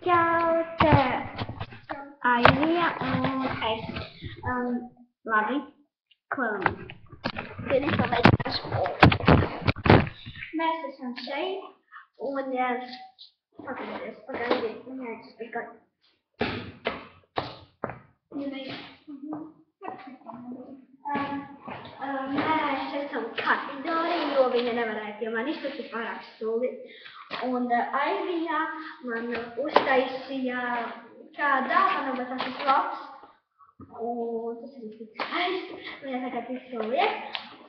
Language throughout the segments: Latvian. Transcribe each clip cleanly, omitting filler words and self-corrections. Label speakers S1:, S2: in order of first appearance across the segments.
S1: Čau, te Aivija un es. Labi, klāni. Zini, kāpēc esmu? Mēs esam šeit un pagaidiet, minētas tikai. Mēs esam katedrī, jo viņa nevarēja pie manis, tas ir pārāk stulbi. Un Aivija man uztaisīja kā dāvanu, bet tas ir labs. Un tas ir tik skaists. Viņa tagad visu liek.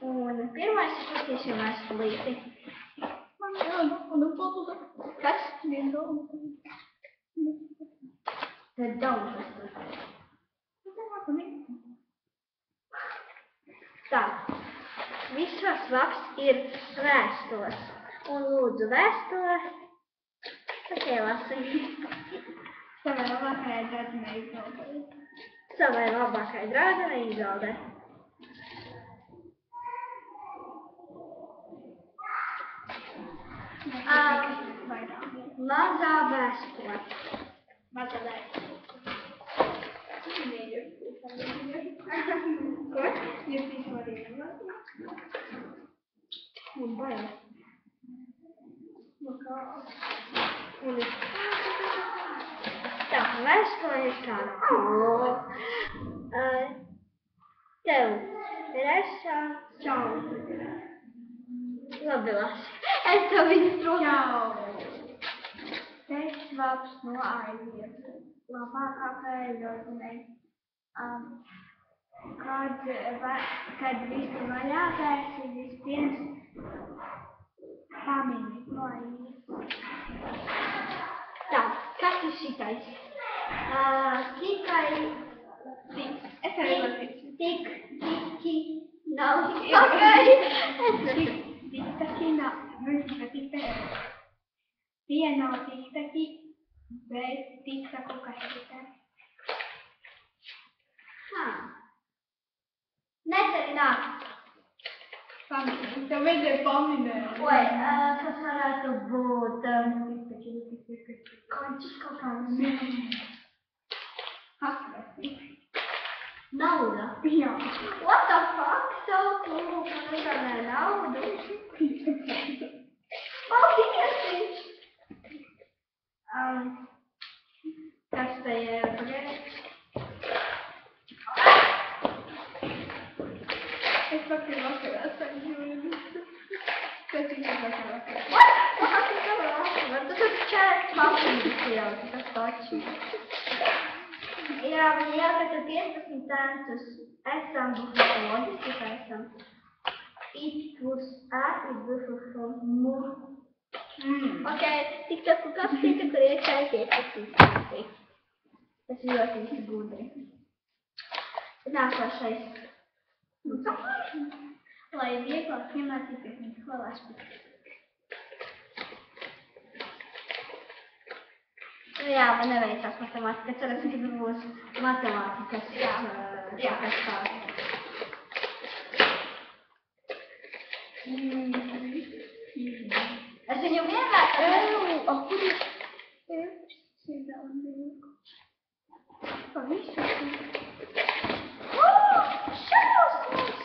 S1: Un pirmais es uztīšu vēstulīti. Kas? Tad daudz vēstulīti. Tā. Visos vaks ir vēstules. Un lūdzu vēstule. Tikai lasīt.
S2: Savai labākajai draudzenei Izaudei.
S1: Savai labākajai draudzenei Izaudei. Mazā vēstule.
S2: Mazā vēstule.
S1: Ko?
S2: Jūs visu varētu lasīt?
S1: Un bail. Un tā, vēstule ir tāda. Tev, Teresa.
S2: Čau.
S1: Labi lasi. Es tev visu
S2: Čau. Teiks labs no Aivijas. Labākajai draudzenei. Kad visu vaļā vērsi vispirms pamini no Aivijas.
S1: Tā, kas ir šitais? Tikai...
S2: Es arī lasīšu.
S1: Tiki, nav tikai.
S2: Tiktaki nav, tie nav tiktaki, bet tiktaku kasītē.
S1: Neceri nāk.
S2: Paminēt, tev vajadzēja paminēt.
S1: Oi, kas varētu būt? Kaut kāds.
S2: Atlasīt.
S1: Nauda.
S2: Jā.
S1: What the fuck? So cool, man uzrunāja naudu. Paldies! Kas te ir pagaidīt?
S2: Es vakar vakarā saņēmu. Tas ir vakarā.
S1: What? Kas ir vakarā? Tu tur čērt papīrus jau, tas taču. Jā, viņi jākata 15 centus. Esam būtu loģiski, ka esam. It plus A ir būtu mu. Ok, tiktaku kastīte, kur iekšā ir 15 centi. Tas ir ļoti gudri. Nākošais.
S2: Lai vieglāk iemācīties skolās.
S1: Jā, man neveicās matemātika. Ceras, ka būs matemātikas. Jā, kas tāds. Es viņu vienmēr...
S2: Kur ir? Sīdā un vilku. Pavisam.
S1: Šausmas!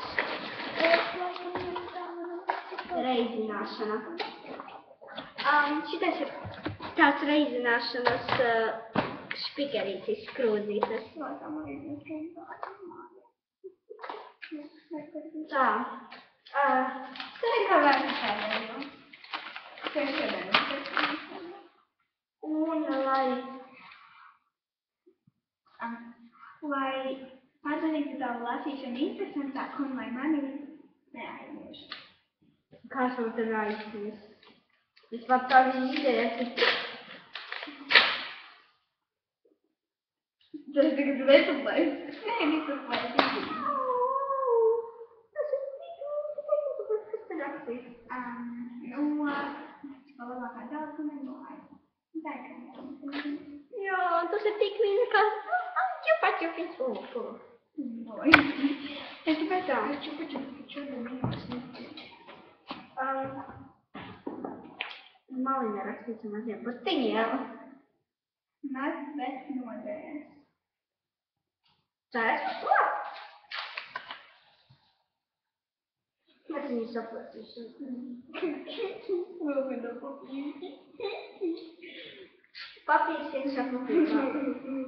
S1: Reizināšana. Šitais ir tāds reizināšanas špikerītis, krūzītes. Tā. Tur ir kā vērts šādien. Un
S2: lai padarītu tavu lasīšanu interesantāku un lai mani neaizmirst.
S1: Kāds man te aizsīs? Vispār tā viņa idejas.
S2: Tas tagad nesaplēs. Nē, nesaplēs.
S1: Tas ir kas te rakstīs?
S2: Labākā draudzenei no Aivijas.
S1: Jā, tas ir tik vienkārši. Čupa-čupiņš.
S2: Es tāpēc čupa-čupiņš.
S1: Maliņā rakstīsim maziem burtiņiem.
S2: Mazliet noderēs.
S1: Tā es uz to? Es viņu sapratīšu.
S2: Vēl viena papīri.
S1: Papīrs iekšā papīrā.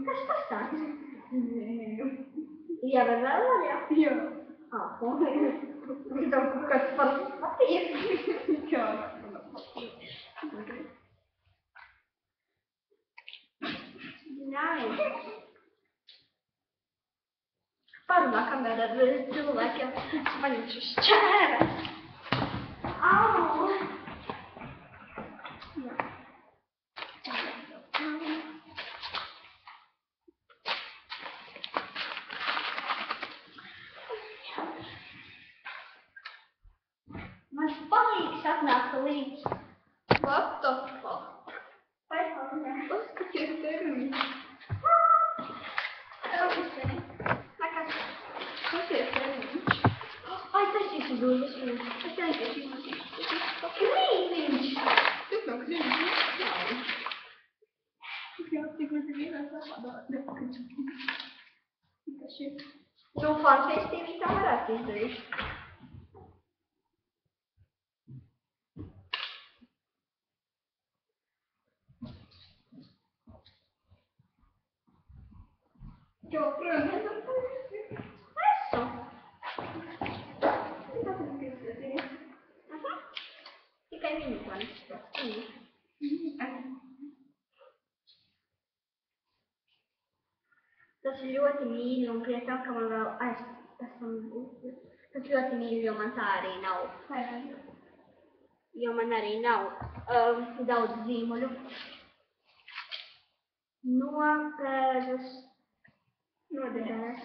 S1: Kas tas tāds? Iever vēl var, jā?
S2: Jā.
S1: Es tev kaut kāds parastas papīrs.
S2: Jā, mana papīri.
S1: Nē. Parunā, kamēr ar cilvēkiem paņemšu šķēres. Au!
S2: Jā.
S1: Man palīgs atnāk līdz.
S2: What the fuck?
S1: Paizpalīgā.
S2: Paskaties termiņu. Skaties termiņš.
S1: Ai, tas ir izgūlis.
S2: Es vienkārši izlasīšu.
S1: Krītiņš!
S2: Tas nav krītiņš. Jā, cik man te vienās apādāt. Tas ir.
S1: Nu, fanfestīvī tā varētu izdarīt.
S2: Jo, protams,
S1: Esmu. Tikai viņu man izprast. Tas ir ļoti mīļi un pie tam, ka man vēl esam būs. Tas ļoti mīļi, jo man tā arī nav. Jo man arī nav daudz zīmuļu. Nopēdas. Noderēs.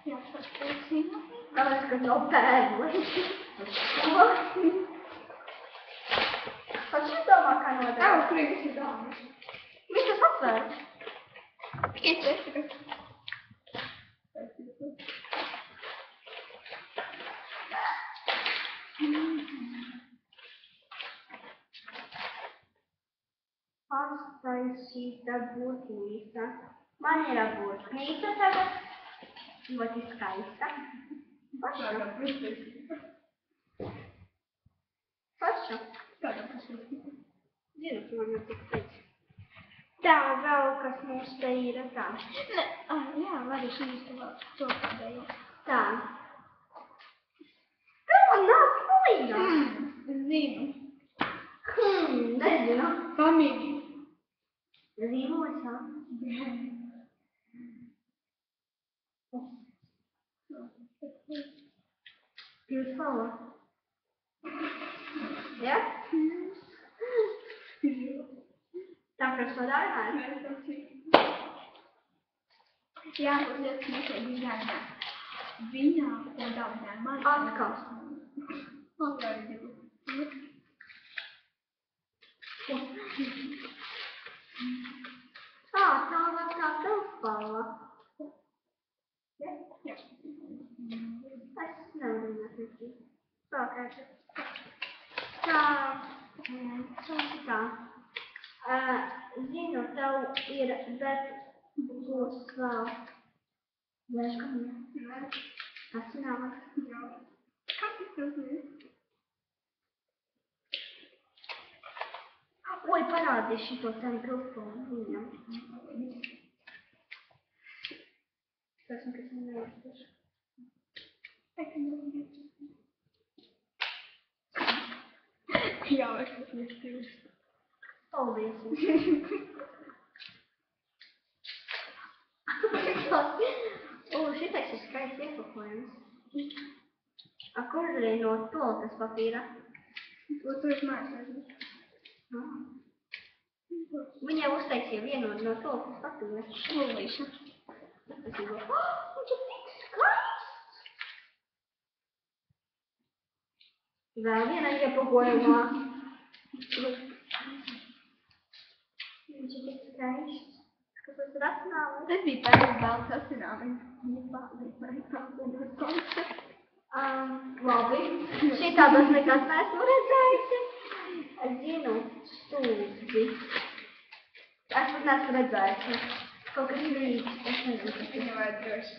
S2: jā, paskatīsim.
S1: Tāpēc, ka nav pēdlis. Pats šis domā, kā noderēs.
S2: Tev prieks ir dāmas.
S1: Viņš tas atvērs.
S2: Tikai tas tikai.
S1: Pastaisīta būtnīca. Man ir būtnīca tagad. Ļoti skaista. Paša. Paša.
S2: Kādā paskatīsim?
S1: Zinu, ka man ir tik teikt. Tā, vēl kas mums te ir tā.
S2: Ne, jā, var izšķīst to pēdējo.
S1: Tā. Kas man nāk klīgā?
S2: Zinu.
S1: Nezinu.
S2: Familija.
S1: Zīmos, jā? Pilsala. Ja? Tā, kas to dārgāja?
S2: Jā, tas liekas nekad izrādā. Viņā un daudzā man.
S1: Atkal. Tā var kā pilspala. Ja?
S2: Jā.
S1: Es nezinu, sākās. Tā. Zinu, tev ir, bet būs vēl. Lēškam, tas nav.
S2: Kas tas ir?
S1: Oi, parādīšu šito tam pilspolu viņam. Tas nekas nevienkārši.
S2: Jā, es tas nestīvs.
S1: Paldies. Šitais ir skaists iepakojums. Kur arī no tolkas papīra?
S2: To tu esi mājās.
S1: Viņai uztaisīja vienu no tolkas papīra.
S2: Lūlīša.
S1: Tas ir viņš ir tik skaists! Vēl viena iepakojumā. Viņš ir tik skaists. Kas tas ir atnāvis?
S2: Tas bija pēc daudz asinājums.
S1: Labi. Šitādas nekad neesmu redzējusi. Es zinu stūbi. Es pat neesmu redzējis. Kaut kas līdz. Es nezinu, kas tas
S2: Viņa vajag droši.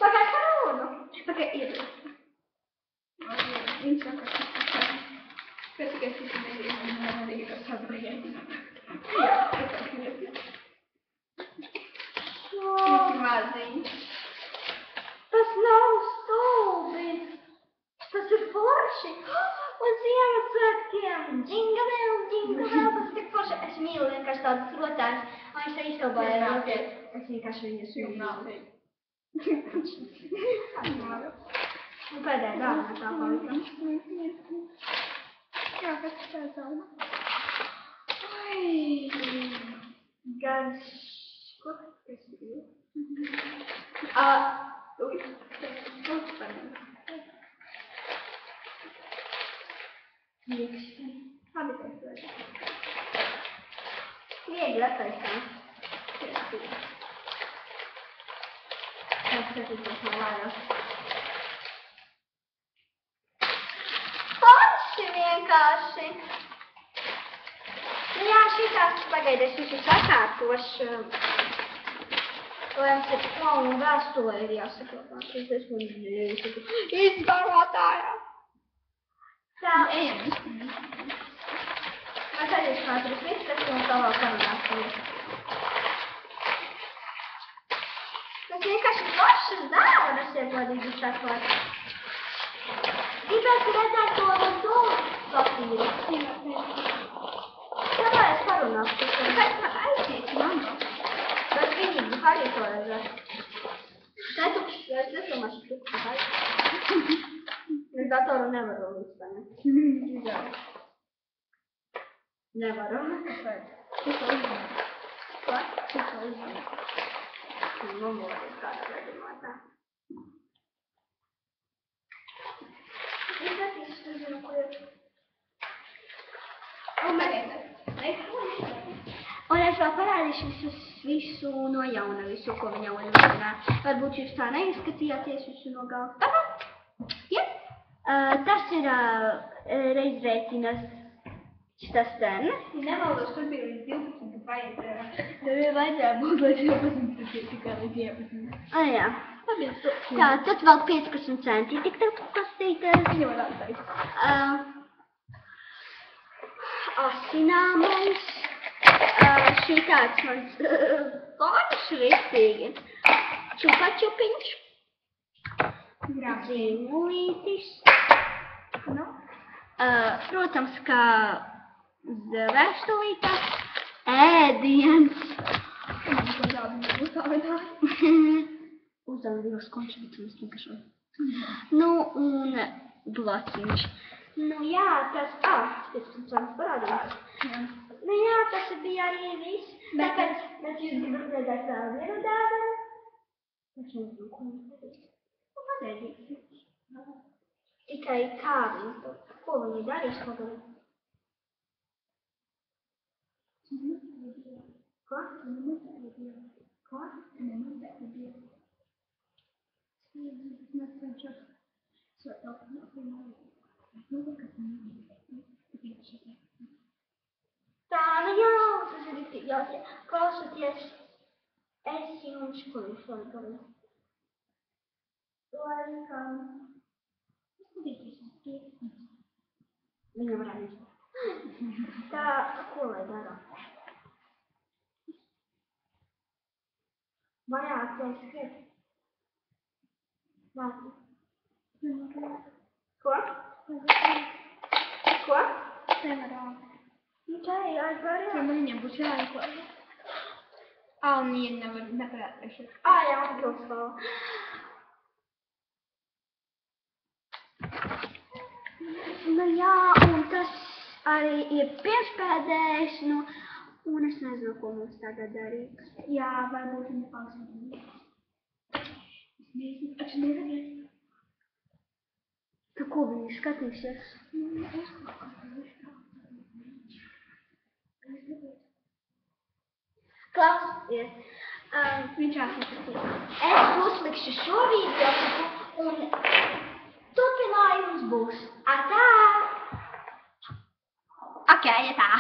S1: Pagaid, kā lūdzu.
S2: Pagaid, iedod. Viņš saka, ka tikai šis nezinu, arī ir sabriet. Jā, tas ir. Viņš ir maziņš.
S1: Tas nav stulbi. Tas ir forši. Un Ziemassvētkiem. Džinga vēl, tas ir tik forši. Es mīlu vienkārši tādas rotēnas. Un viņš te izkalbāja roties. Es vienkārši viņus mīlu. Un pēdējā dāvana tā palika.
S2: Jā, kas tā dāvana?
S1: Garš. Ko?
S2: Kas ir?
S1: Uj, tas ir super.
S2: Abi tas var.
S1: Viegli attaisnāt. Tas skatīties no lājās. Forši vienkārši. Jā, šitās pagaidēs visu sakārtošu. Lai mums ir klaunu vēstulē ir jāsaklabā. Es man nesaku. Izbarotājā. Tā.
S2: Ejam.
S1: Mēs aizies katrs viss, kas mums tālāk parunās. Tas vienkārši foršas dāvanas ir godīgi sakot. Gribētu redzēt to papīru. Kāpēc parunās?
S2: Kāpēc man aiziet, mamma?
S1: Bet viņi arī to redzēt. Netukšs, es nedomāšu tukšs. Es datoru nevaru līdz paņemt.
S2: Jā.
S1: Nevaru.
S2: Kāpēc? Kas uzmanīt?
S1: Ko?
S2: Kas uzmanīt?
S1: Nomolēs kādā gadījumā tā. Es nezinu, ko ir. Un es vēl parādīšu visu no jauna, visu, ko viņa uzmanā. Varbūt jūs tā neizskatījāties visu no galvas. Tagad? Ja? Tas ir reizrēķinas šitas ten.
S2: Nemaldos, tur bija līdz 12, kad vajadzēja.
S1: Tur vajadzēja būt līdz
S2: 12, tikai līdz 11.
S1: Jā. Tā, tad vēl 15 centi tik tev kastītēs.
S2: Viņa var attais.
S1: Asināmais. Šī tāds mans foršs ristīgi. Čupačupiņš. Zīmulītis.
S2: Nu?
S1: Protams, kā vēstulītā. Ēdiens.
S2: Ko tādu uzstāvētāji?
S1: Uzdevums končibitums vienkārši. Nu, un blociņš. Nu jā, tas, 15 cents parādījums.
S2: Jā.
S1: Nu jā, tas bija arī viss. Tāpēc jūs gribat redzēt vēl vienu dāvanu. Es nezinu, ko mums darīs. Nu, pateikties. Tikai kā viņi to, ko viņi darīs, ko darīs. Ko? Ko? Tā, nu jā, tas ir tik jautri. Klausoties, es jums ko jūs vēl darīt. Laikam. Viņam varētu izdarīt. Tā, ko lai dara? Varētu skriet. Vārtu. Ko? Ko? Nu tā ir jāizvarē.
S2: Ja man viņam būs jāizklāja. Un viņa nevarētu priekšēt.
S1: Jā, un pilsvāla. Nu jā, un tas arī ir pirmspēdējais, nu, un es nezinu, ko mums tagad darīt.
S2: Jā, varbūt viņa pauzīt. Es nezinu, es nevarēju.
S1: Tu ko viņi skatīsies? Klausies,
S2: Viņš jāsakatīs.
S1: es uzlikšu šo video un turpinājums būs. Atā! Ok, tā.